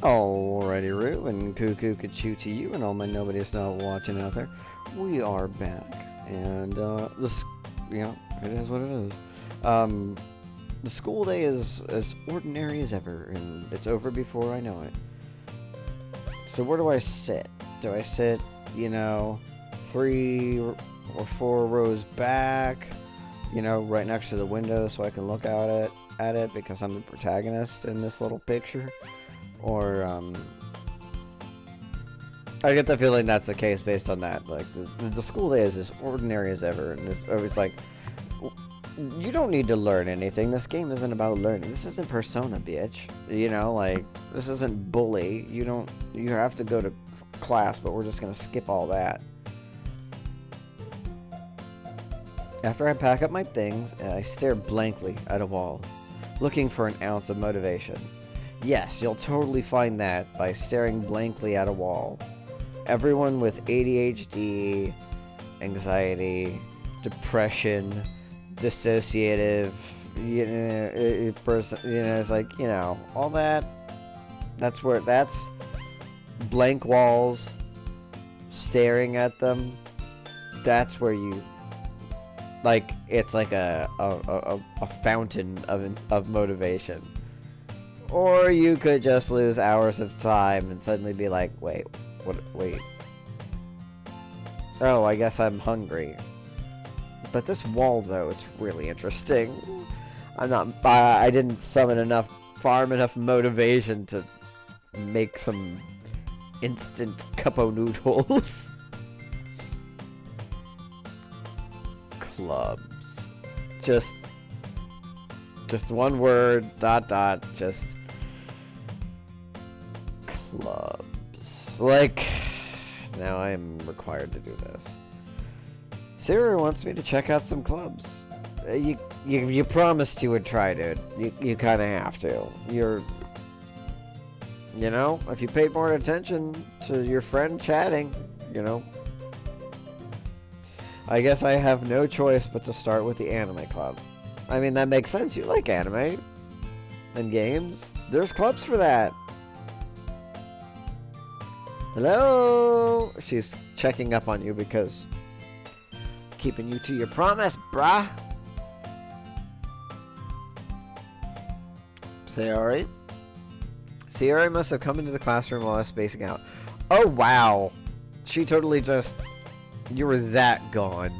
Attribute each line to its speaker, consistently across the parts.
Speaker 1: Alrighty, Roo, and Cuckoo Choo to you, and all my nobody's not watching out there. We are back, and this, it is what it is. Um, the school day is as ordinary as ever, and it's over before I know it. So where do I sit? Do I sit, 3 or 4 rows back, right next to the window so I can look out at it because I'm the protagonist in this little picture? Or, I get the feeling that's the case based on that. Like, the school day is as ordinary as ever, and it's like, you don't need to learn anything. This game isn't about learning. This isn't Persona, bitch. This isn't Bully. You have to go to class, but we're just gonna skip all that. After I pack up my things, I stare blankly at a wall, looking for an ounce of motivation. Yes, you'll totally find that by staring blankly at a wall. Everyone with ADHD, anxiety, depression, dissociative, it's like, all that, that's blank walls, staring at them, that's where you, it's like a fountain of motivation. Or you could just lose hours of time and suddenly be like, wait. Oh, I guess I'm hungry. But this wall, though, it's really interesting. I didn't farm enough motivation to make some instant cupo noodles. Clubs. Just one word, ... just clubs. Now I'm required to do this. Sarah wants me to check out some clubs. You promised you would try, dude. You kind of have to. If you paid more attention to your friend chatting, I guess I have no choice but to start with the anime club. I mean, that makes sense. You like anime and games. There's clubs for that. Hello? She's checking up on you because keeping you to your promise, brah. Sayori? Sayori must have come into the classroom while I was spacing out. Oh, wow. She totally just... You were that gone.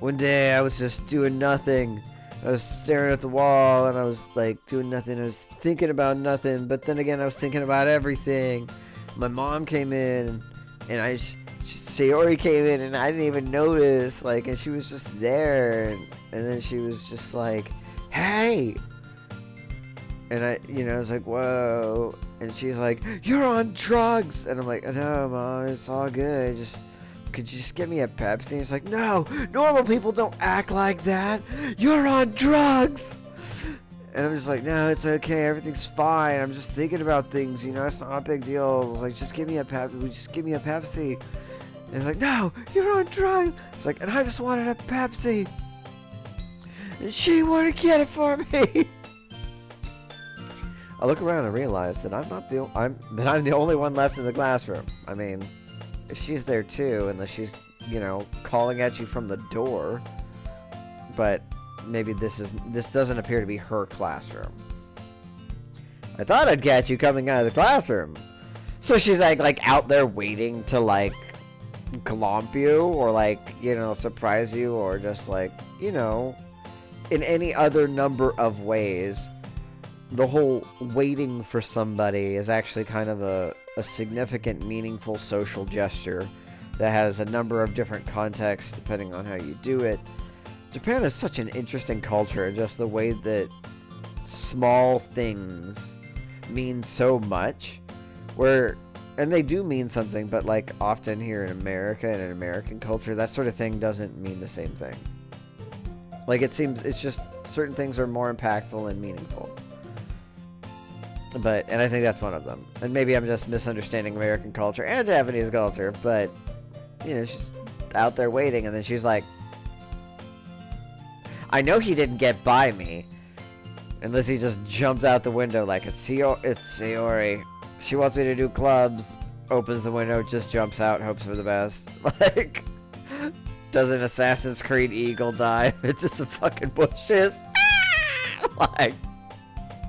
Speaker 1: One day I was just doing nothing. I was staring at the wall and I was doing nothing. I was thinking about nothing, but then again I was thinking about everything. My mom came in and Sayori came in and I didn't even notice, and she was just there and then she was just like, hey! And I was like, whoa. And she's like, you're on drugs! And I'm like, no, Mom, it's all good. Could you just get me a Pepsi? And it's like, no, normal people don't act like that. You're on drugs! And I'm just like, no, it's okay. Everything's fine. I'm just thinking about things, it's not a big deal. It's just give me a Pepsi. Just give me a Pepsi. And it's like, no, you're on drugs! It's like, and I just wanted a Pepsi. And she wouldn't get it for me. I look around and realize that I'm the only one left in the classroom. I mean, if she's there too, unless she's, calling at you from the door. But maybe this doesn't appear to be her classroom. I thought I'd catch you coming out of the classroom. So she's like out there waiting to glomp you or surprise you or just in any other number of ways. The whole waiting for somebody is actually kind of a significant, meaningful social gesture that has a number of different contexts depending on how you do it. Japan is such an interesting culture, just the way that small things mean so much, and they do mean something, but often here in America and in American culture, that sort of thing doesn't mean the same thing. It's just certain things are more impactful and meaningful. And I think that's one of them. And maybe I'm just misunderstanding American culture and Japanese culture, but, she's out there waiting, and then she's like, I know he didn't get by me. And Lizzie just jumps out the window like, it's Sayori. She wants me to do clubs. Opens the window, just jumps out, hopes for the best. Like, does an Assassin's Creed eagle dive into some fucking bushes? Like,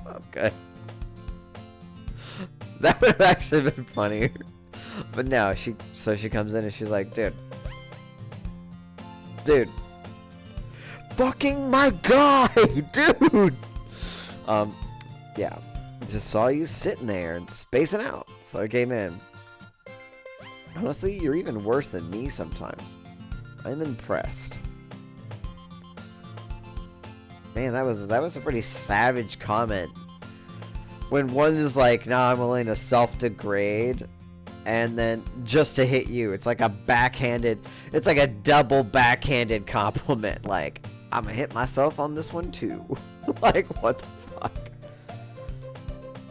Speaker 1: okay. That would have actually been funnier. But no, she comes in and she's like, dude, fucking my guy, dude. Yeah, just saw you sitting there and spacing out, so I came in. Honestly, you're even worse than me sometimes. I'm impressed. Man, that was a pretty savage comment. When one is like, nah, I'm willing to self-degrade, and then just to hit you, it's like a double backhanded compliment. Like, I'm gonna hit myself on this one too. Like, what the fuck?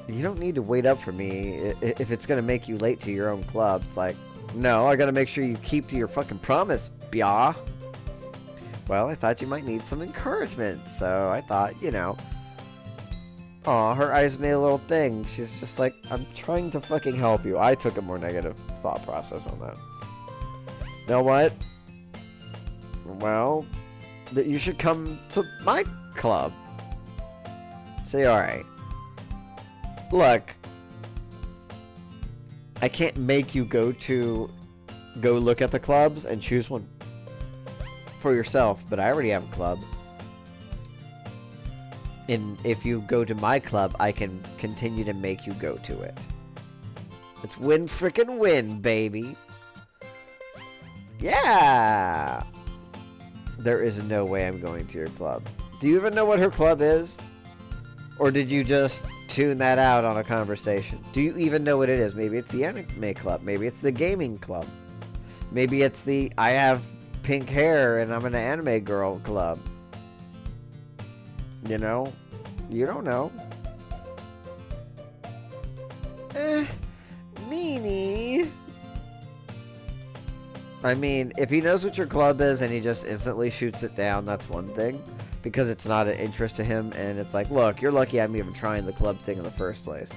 Speaker 1: You don't need to wait up for me if it's gonna make you late to your own club. It's like, no, I gotta make sure you keep to your fucking promise, byah. Well, I thought you might need some encouragement, so I thought, you know. Aw, her eyes made a little thing. She's just like, I'm trying to fucking help you. I took a more negative thought process on that. You know what? Well, you should come to my club. Say, alright. Look, I can't make you go look at the clubs and choose one for yourself, but I already have a club. And if you go to my club, I can continue to make you go to it. It's win frickin' win, baby. Yeah! There is no way I'm going to your club. Do you even know what her club is? Or did you just tune that out on a conversation? Do you even know what it is? Maybe it's the anime club. Maybe it's the gaming club. Maybe it's the I have pink hair and I'm an anime girl club. You know? You don't know. Meanie. I mean, if he knows what your club is and he just instantly shoots it down, that's one thing. Because it's not an interest to him, and it's like, look, you're lucky I'm even trying the club thing in the first place.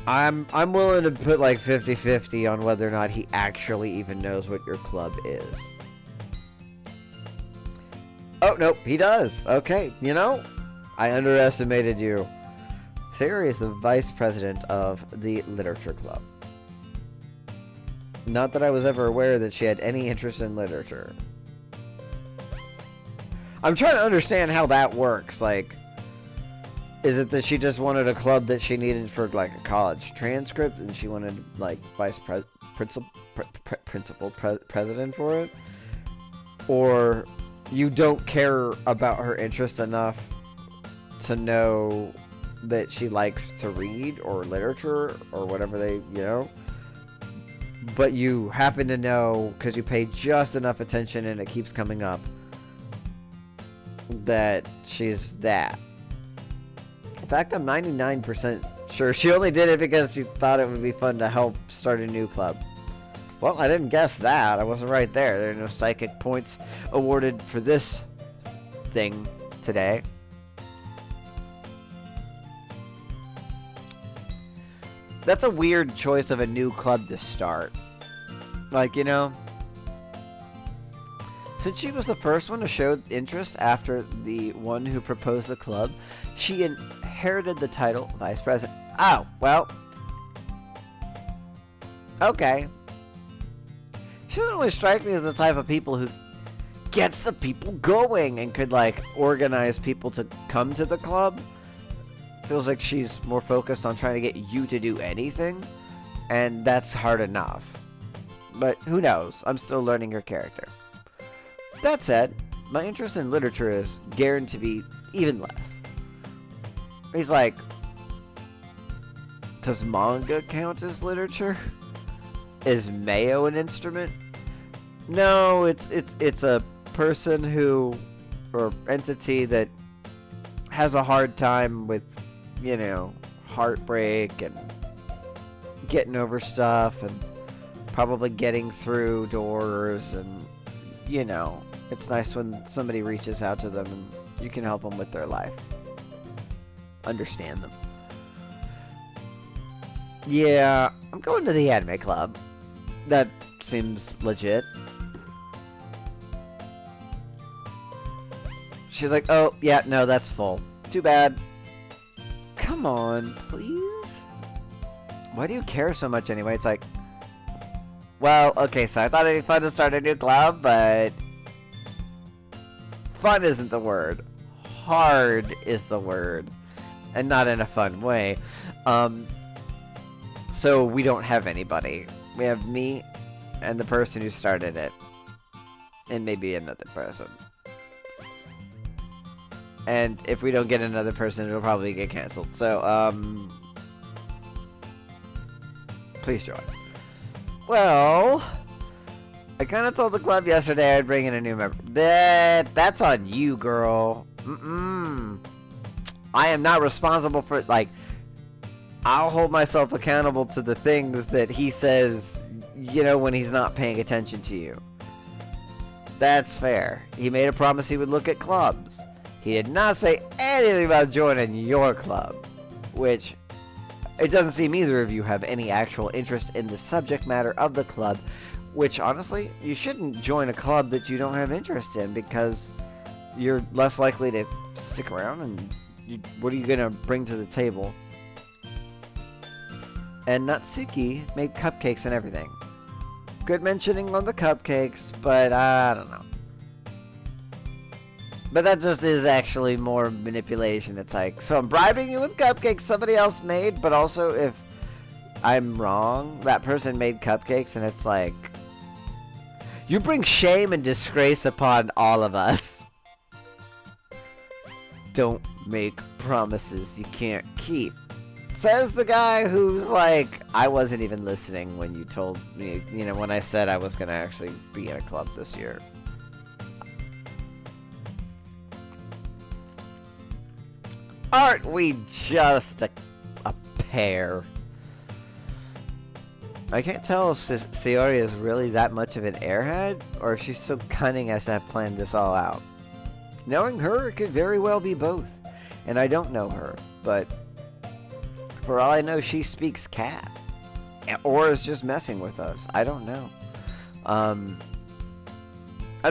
Speaker 1: I'm willing to put like 50-50 on whether or not he actually even knows what your club is. Oh, nope, he does. Okay, you know, I underestimated you. Theory is the vice president of the literature club. Not that I was ever aware that she had any interest in literature. I'm trying to understand how that works. Like, is it that she just wanted a club that she needed for, like, a college transcript, and she wanted, like, principal president for it? Or you don't care about her interest enough to know that she likes to read or literature or whatever they, you know? But you happen to know, because you pay just enough attention and it keeps coming up, that she's that. In fact, I'm 99% sure she only did it because she thought it would be fun to help start a new club. Well, I didn't guess that. I wasn't right there. There are no psychic points awarded for this thing today. That's a weird choice of a new club to start. Like, you know, since she was the first one to show interest after the one who proposed the club, she inherited the title vice president. Oh, well. Okay. She doesn't really strike me as the type of people who gets the people going and could, like, organize people to come to the club. Feels like she's more focused on trying to get you to do anything, and that's hard enough. But who knows? I'm still learning her character. That said, my interest in literature is guaranteed to be even less. He's like, does manga count as literature? Is Mayo an instrument? No, it's a person who, or entity that has a hard time with, you know, heartbreak and getting over stuff and probably getting through doors, and, you know, it's nice when somebody reaches out to them and you can help them with their life. understand them. Yeah, I'm going to the anime club. That seems legit. She's like, oh, yeah, no, that's full. Too bad. Come on, please? Why do you care so much anyway? It's like, well, okay, so I thought it'd be fun to start a new club, but fun isn't the word. Hard is the word. And not in a fun way. So we don't have anybody. We have me and the person who started it. And maybe another person. And if we don't get another person, it'll probably get canceled. So, please join. Well, I kind of told the club yesterday I'd bring in a new member. That's on you, girl. I am not responsible for, like, I'll hold myself accountable to the things that he says, you know, when he's not paying attention to you. That's fair. He made a promise he would look at clubs. He did not say anything about joining your club, which it doesn't seem either of you have any actual interest in the subject matter of the club, which honestly, you shouldn't join a club that you don't have interest in because you're less likely to stick around and what are you going to bring to the table? And Natsuki made cupcakes and everything. Good mentioning on the cupcakes, but I don't know. But that just is actually more manipulation. It's like, so I'm bribing you with cupcakes somebody else made, but also if I'm wrong, that person made cupcakes and it's like, you bring shame and disgrace upon all of us. Don't make promises you can't keep. Says the guy who's like, I wasn't even listening when you told me, you know, when I said I was going to actually be in a club this year. Aren't we just a pair? I can't tell if Sayori is really that much of an airhead, or if she's so cunning as to have planned this all out. Knowing her, it could very well be both. And I don't know her, but for all I know, she speaks cat. Or is just messing with us. I don't know. I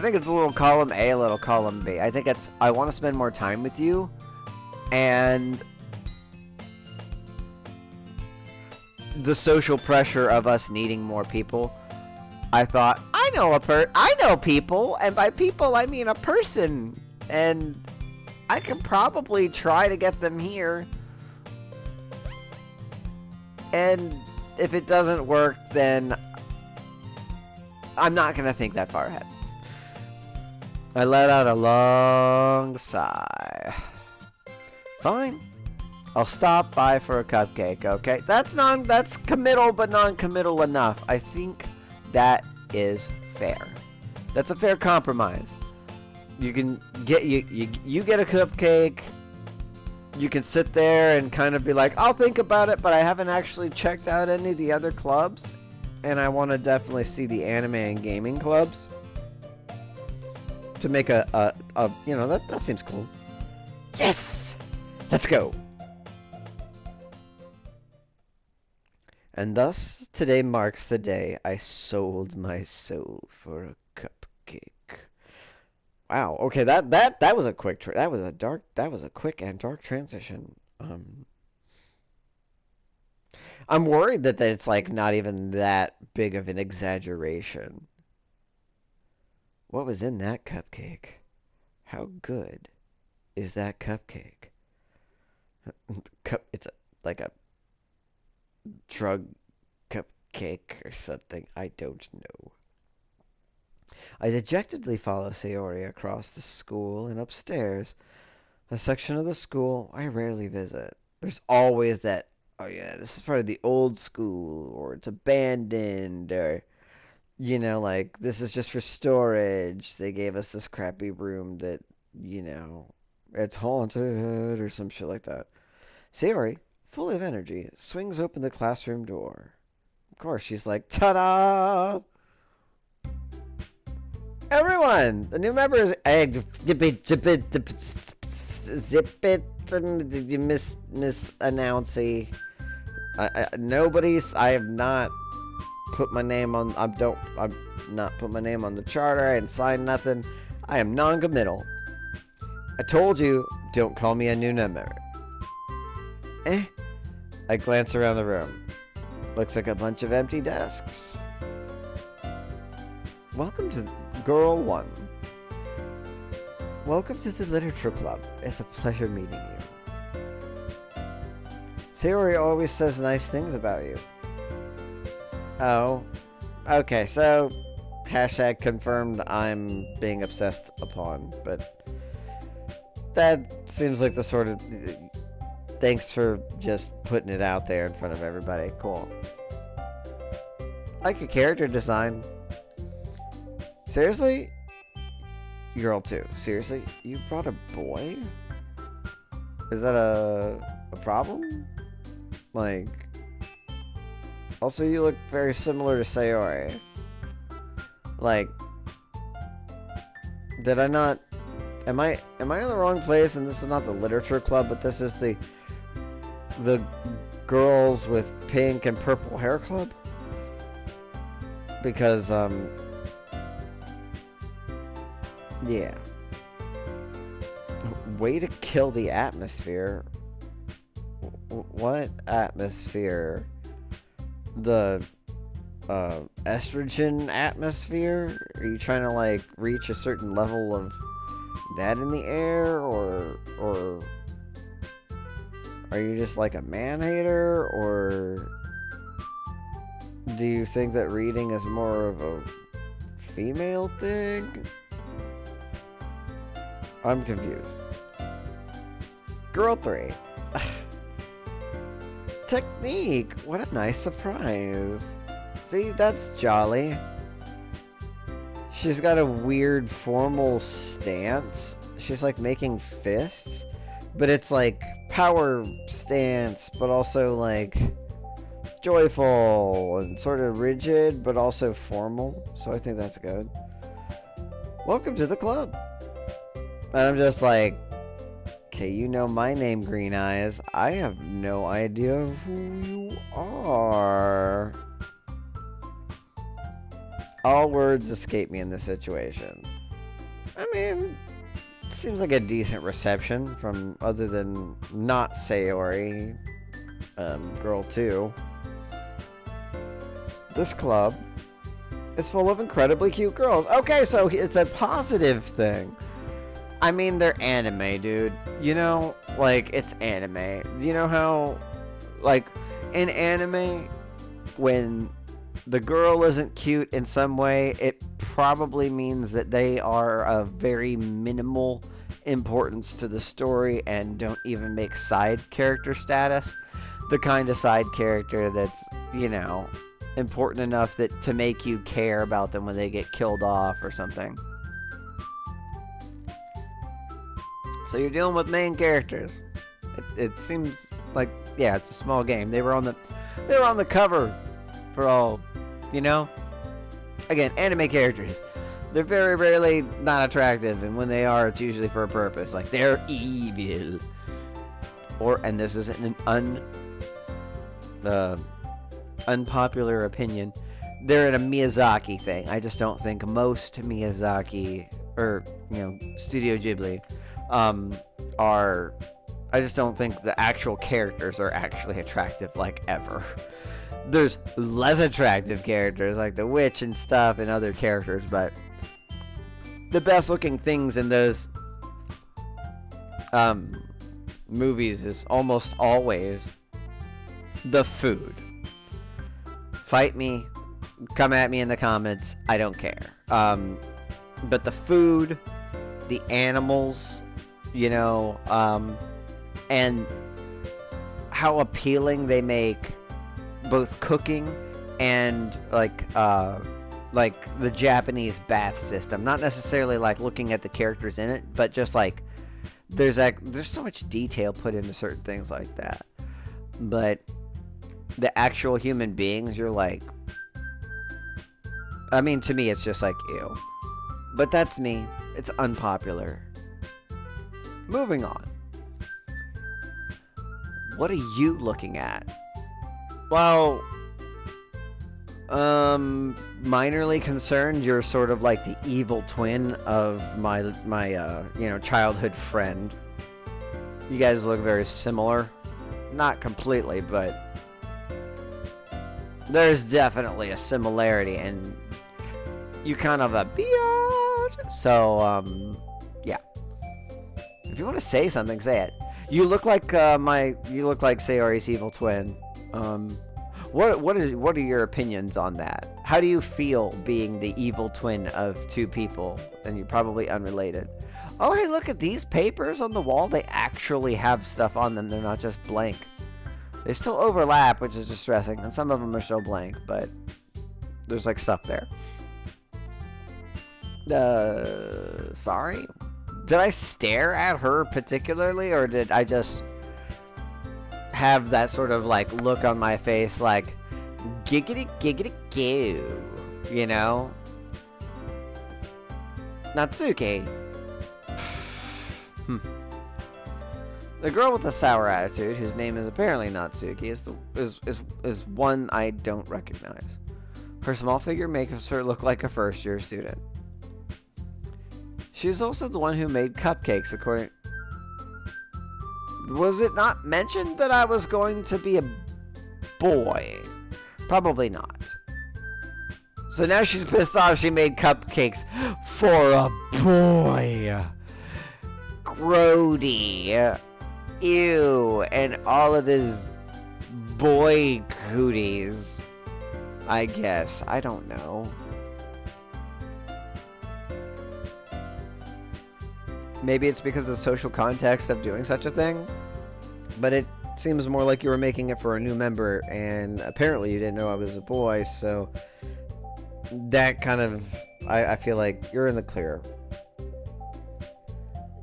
Speaker 1: think it's a little column A, a little column B. I think it's, I want to spend more time with you, and the social pressure of us needing more people. I thought, I know people, and by people I mean a person, and I can probably try to get them here. And if it doesn't work, then I'm not going to think that far ahead. I let out a long sigh. Fine. I'll stop by for a cupcake, okay? That's committal, but non-committal enough. I think that is fair. That's a fair compromise. You can get you get a cupcake. You can sit there and kind of be like, I'll think about it, but I haven't actually checked out any of the other clubs, and I want to definitely see the anime and gaming clubs to make a you know, that seems cool. Yes! Let's go! And thus, today marks the day I sold my soul for a cupcake. Wow. Okay, that was a quick that was a quick and dark transition. I'm worried that it's like not even that big of an exaggeration. What was in that cupcake? How good is that cupcake? It's like a drug cupcake or something. I don't know. I dejectedly follow Sayori across the school and upstairs, a section of the school I rarely visit. There's always that, oh yeah, this is part of the old school, or it's abandoned, or, you know, like, this is just for storage. They gave us this crappy room that, you know, it's haunted, or some shit like that. Sayori, full of energy, swings open the classroom door. Of course, she's like, ta-da! Everyone, the new member is zip it, you misannouncy. I have not put my name on, I've not put my name on the charter, I ain't signed nothing. I am non-committal. I told you, don't call me a new member. I glance around the room. Looks like a bunch of empty desks. Welcome to Girl 1. Welcome to the Literature Club. It's a pleasure meeting you. Sayori always says nice things about you. Oh. Okay, so hashtag confirmed I'm being obsessed upon, but that seems like the sort of... Thanks for just putting it out there in front of everybody. Cool. I like your character design. Seriously? Girl 2. Seriously? You brought a boy? Is that a problem? Like... Also, you look very similar to Sayori. Like... Did I not... Am I in the wrong place? And this is not the literature club, but this is the girls with pink and purple hair club? Because, yeah. Way to kill the atmosphere. What atmosphere? The, estrogen atmosphere? Are you trying to, like, reach a certain level of that in the air? Or are you just, like, a man-hater? Or do you think that reading is more of a female thing? I'm confused. Girl 3. Technique! What a nice surprise. See, that's jolly. She's got a weird formal stance. She's like making fists. But it's like power stance, but also like joyful and sort of rigid, but also formal. So I think that's good. Welcome to the club. And I'm just like, okay, you know my name, Green Eyes. I have no idea who you are. All words escape me in this situation. I mean, it seems like a decent reception from other than not Sayori, Girl 2. This club is full of incredibly cute girls. Okay, so it's a positive thing. I mean, they're anime, dude. You know, like, it's anime. You know how, like, in anime, when the girl isn't cute in some way, it probably means that they are of very minimal importance to the story and don't even make side character status. The kind of side character that's, you know, important enough that to make you care about them when they get killed off or something. So you're dealing with main characters. It seems like, yeah, it's a small game. They were on the cover for all, you know? Again, anime characters. They're very rarely not attractive, and when they are, it's usually for a purpose. Like, they're evil. And this is an unpopular opinion. They're in a Miyazaki thing. I just don't think most Miyazaki, or, you know, Studio Ghibli, I just don't think the actual characters are actually attractive, like, ever. There's less attractive characters, like the witch and stuff, and other characters, but the best looking things in those, movies is almost always the food. Fight me, come at me in the comments, I don't care. But the food, the animals, you know, and how appealing they make both cooking and like the Japanese bath system. Not necessarily like looking at the characters in it, but just like there's so much detail put into certain things like that. But the actual human beings, you're like, I mean, to me, it's just like, ew. But that's me. It's unpopular. Moving on. What are you looking at? Well, minorly concerned. You're sort of like the evil twin of my childhood friend. You guys look very similar. Not completely, but there's definitely a similarity, and you kind of a biatch. So, yeah. If you want to say something, say it. You look like Sayori's evil twin. What are your opinions on that? How do you feel being the evil twin of two people, and you're probably unrelated? Oh, hey, look at these papers on the wall. They actually have stuff on them. They're not just blank. They still overlap, which is distressing, and some of them are still blank, but there's like stuff there. Sorry? Did I stare at her particularly, or did I just have that sort of like look on my face like giggity giggity goo, you know? Natsuki. The girl with the sour attitude, whose name is apparently Natsuki, is one I don't recognize. Her small figure makes her look like a first-year student. She's also the one who made cupcakes, according... Was it not mentioned that I was going to be a boy? Probably not. So now she's pissed off she made cupcakes for a boy. Grody. Ew. And all of his boy cooties. I guess. I don't know. Maybe it's because of the social context of doing such a thing, but it seems more like you were making it for a new member, and apparently you didn't know I was a boy, so that kind of, I feel like you're in the clear.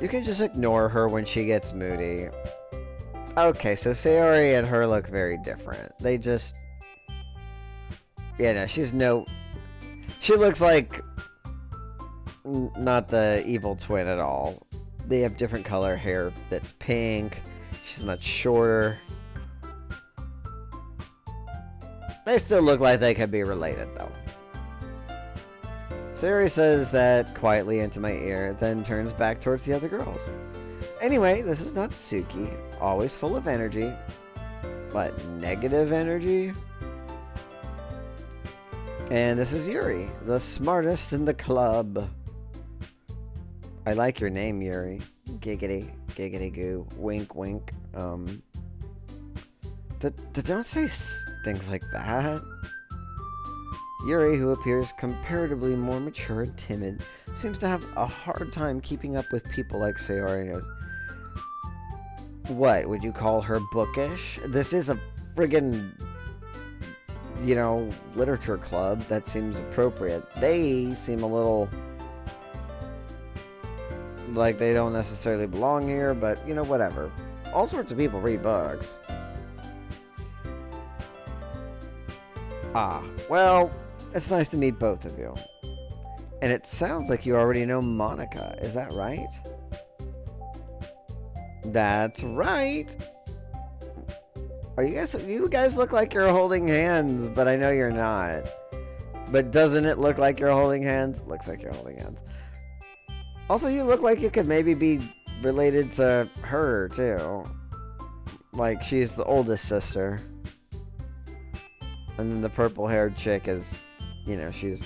Speaker 1: You can just ignore her when she gets moody. Okay, so Sayori and her look very different. They just, yeah, no, she looks like not the evil twin at all. They have different color hair that's pink. She's much shorter. They still look like they could be related, though. Sayori says that quietly into my ear, then turns back towards the other girls. Anyway, this is Natsuki, always full of energy. But negative energy? And this is Yuri, the smartest in the club. I like your name, Yuri. Giggity, giggity goo. Wink, wink. Don't say things like that. Yuri, who appears comparatively more mature and timid, seems to have a hard time keeping up with people like Sayori. What, would you call her bookish? This is a friggin', literature club. That seems appropriate. They seem a little like they don't necessarily belong here, but, whatever. All sorts of people read books. Ah, well, it's nice to meet both of you. And it sounds like you already know Monica, is that right? That's right! You guys look like you're holding hands, but I know you're not. But doesn't it look like you're holding hands? Looks like you're holding hands. Also, you look like you could maybe be related to her, too. Like, she's the oldest sister. And then the purple-haired chick is, she's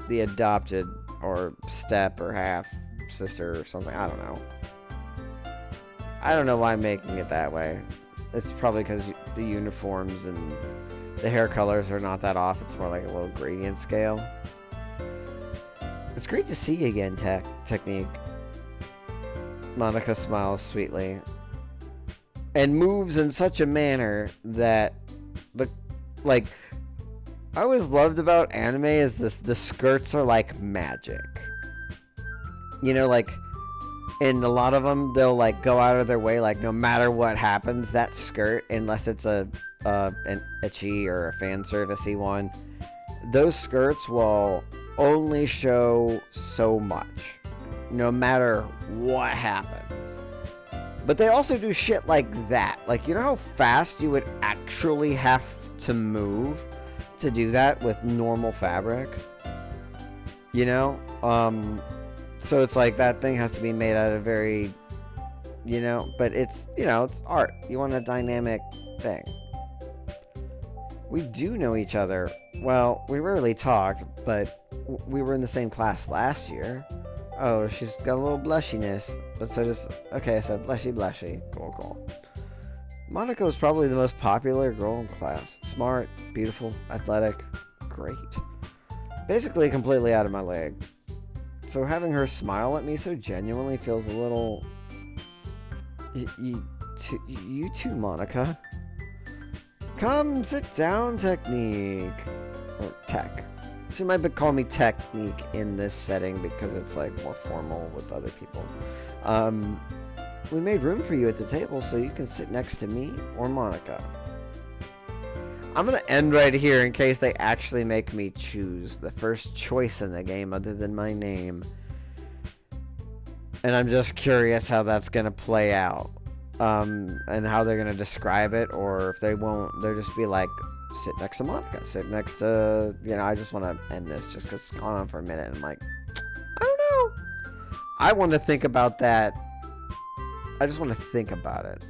Speaker 1: the adopted or step or half sister or something. I don't know. I don't know why I'm making it that way. It's probably because the uniforms and the hair colors are not that off. It's more like a little gradient scale. It's great to see you again, Technique. Monica smiles sweetly. And moves in such a manner that I always loved about anime is the skirts are like magic. In a lot of them, they'll go out of their way, no matter what happens, that skirt, unless it's an ecchi or a fan servicey one, those skirts will only show so much, no matter what happens. But they also do shit like that. Like, you know how fast you would actually have to move to do that with normal fabric? You know? So it's like that thing has to be made out of very, you know, but it's, you know, it's art. You want a dynamic thing. We do know each other. Well, we rarely talked, but we were in the same class last year. Oh, she's got a little blushiness, but so does... Okay, so blushy blushy. Cool, cool. Monica was probably the most popular girl in class. Smart, beautiful, athletic, great. Basically completely out of my league. So having her smile at me so genuinely feels a little... You too, Monica. Come sit down, Technique. Or Tech. She might call me Technique in this setting because it's like more formal with other people. We made room for you at the table so you can sit next to me or Monica. I'm gonna end right here in case they actually make me choose the first choice in the game other than my name. And I'm just curious how that's gonna play out. And how they're gonna describe it, or if they won't, they'll just be like, sit next to Monica, sit next to, you know, I just want to end this just because it's gone on for a minute, and I'm like, I don't know. I want to think about that. I just want to think about it.